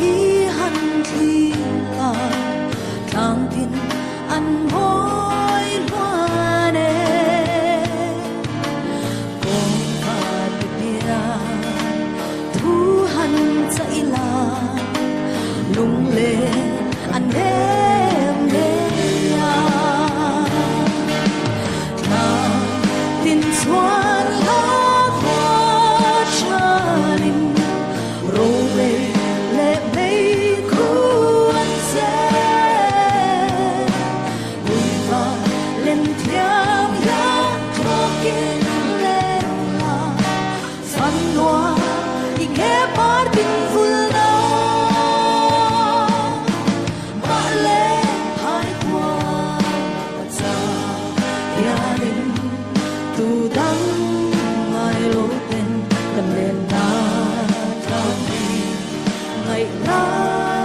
khi hân khi là càng tin ăn hối hoa nè con và bia thu hân chạy là lung lên anh em lên nhà càng tin xoan lá hoa cha linh rồi về lệ mấy cuốn xe vui và lên theo giá cho kinh lên là san loa đi nghe bắt tin vui nào mà lên hai qua cha gia đình tu đắng ngày lối tên cầm lên ngày lá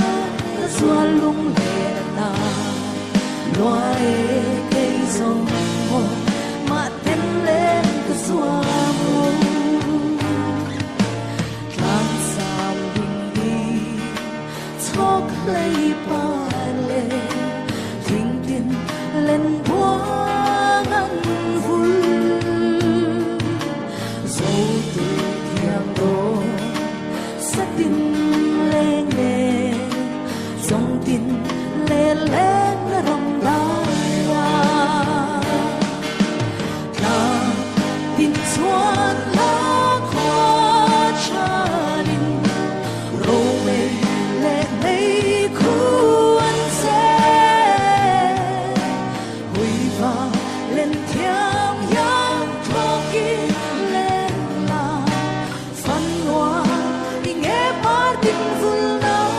xua lung lệ ta loài cây rồng mà tên lên cái xua mông làm sao đình đi chót lấy ba lệ thình tin lên hoa ngân vui dấu từ thiêng đô sẽ tin lên lên dòng tin lên lên rong đai cả tin xuân lá hoa cha linh rồi về lệ mấy cuốn xe vui và lên theo gió cho kia lên là phân hoa đi nghe bắt tin vui nào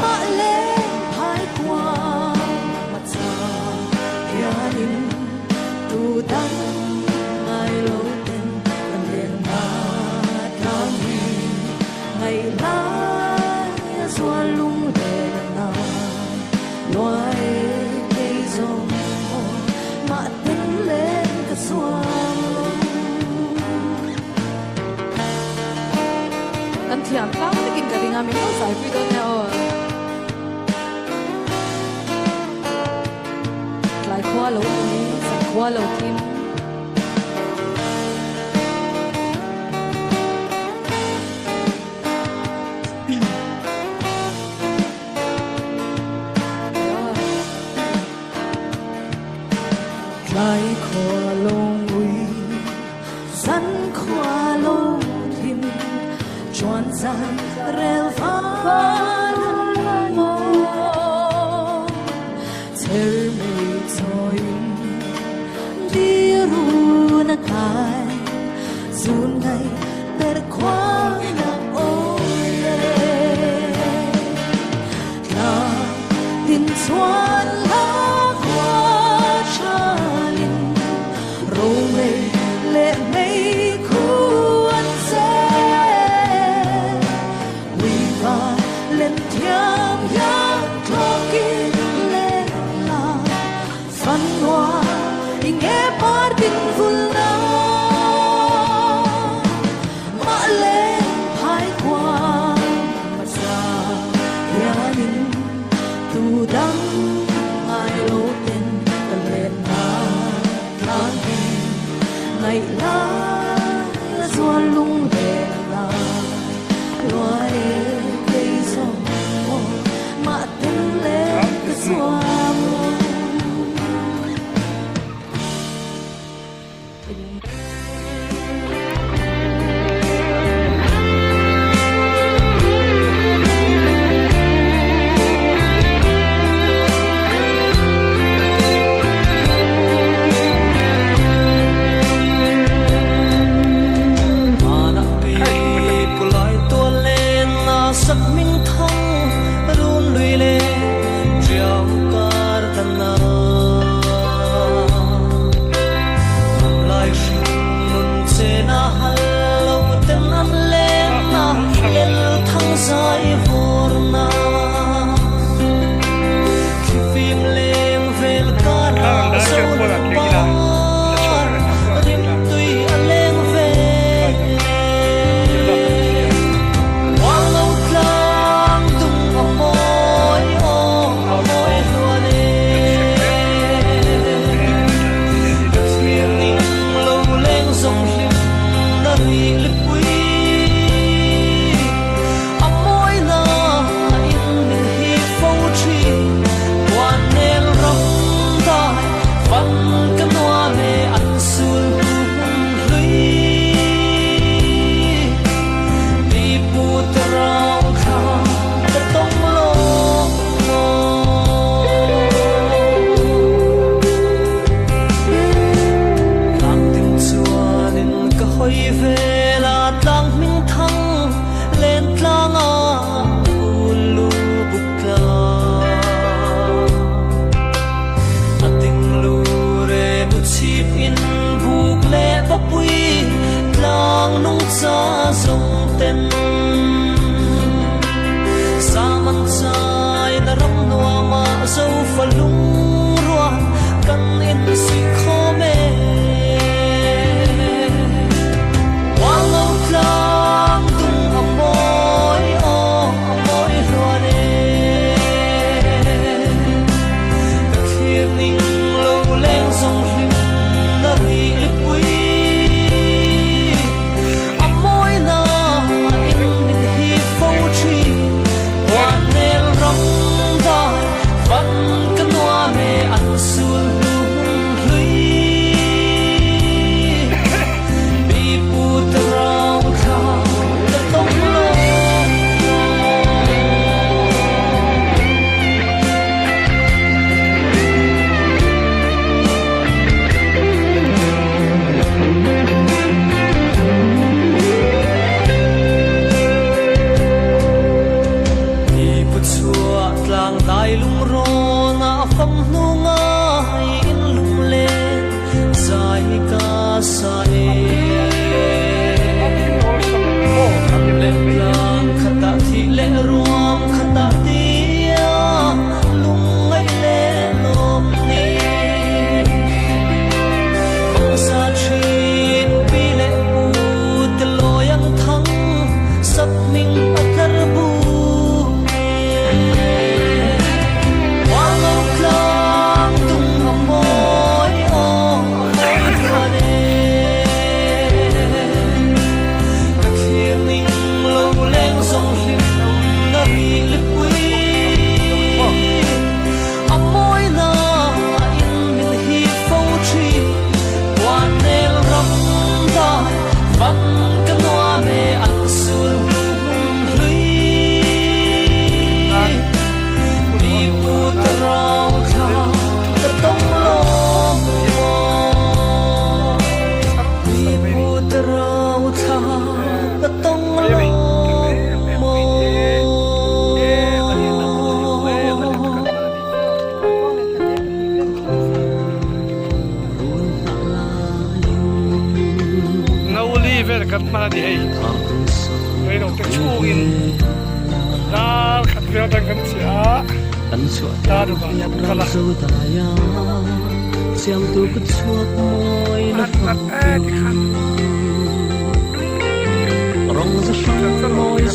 mà lên hai qua mặt trời gia đình tu đắng ngày lâu tên làm liền mà tháng ngày lá xua lung lệ nào loài cây rồng mà tên lên cái xua kan thiam tlang takin ka ringa min lo sai pi do ne o lai khwa lo ni sa khwa lo tim lai khwa long uy san khwa long tim chuan san rel phan mo ter mei choi đi ru na kai zun ngai ter khwa na ole na tin chuan la khwa cha linh rồi về lệ mấy cuốn xe lên theo gió cho kia lên là phân hoa đi nghe bắt tin vui nào mà lên tên sa man sai na ram noa ma dâu fa lung rua kan in si kho me wang au tlang tung amoy o amoy rua ne ka khir ning lo leng song hlim na ri pui amoy na in mit hi fo chi wan nel ram da van kan wa me an sul hui bi pu trao tha ta tong lo tlang dai lung ro na fam nu nga in lung le sai ka sa e le lang khata thi le ruam khata tia lung ngai le lom ni sa chin pi le u te lo yang thang sat ning atar bu kan mana di hei hei dong tak chuin dal kat veo dan kan sia da du ba kala siam tu kut suat moi na di kan rong za shang moi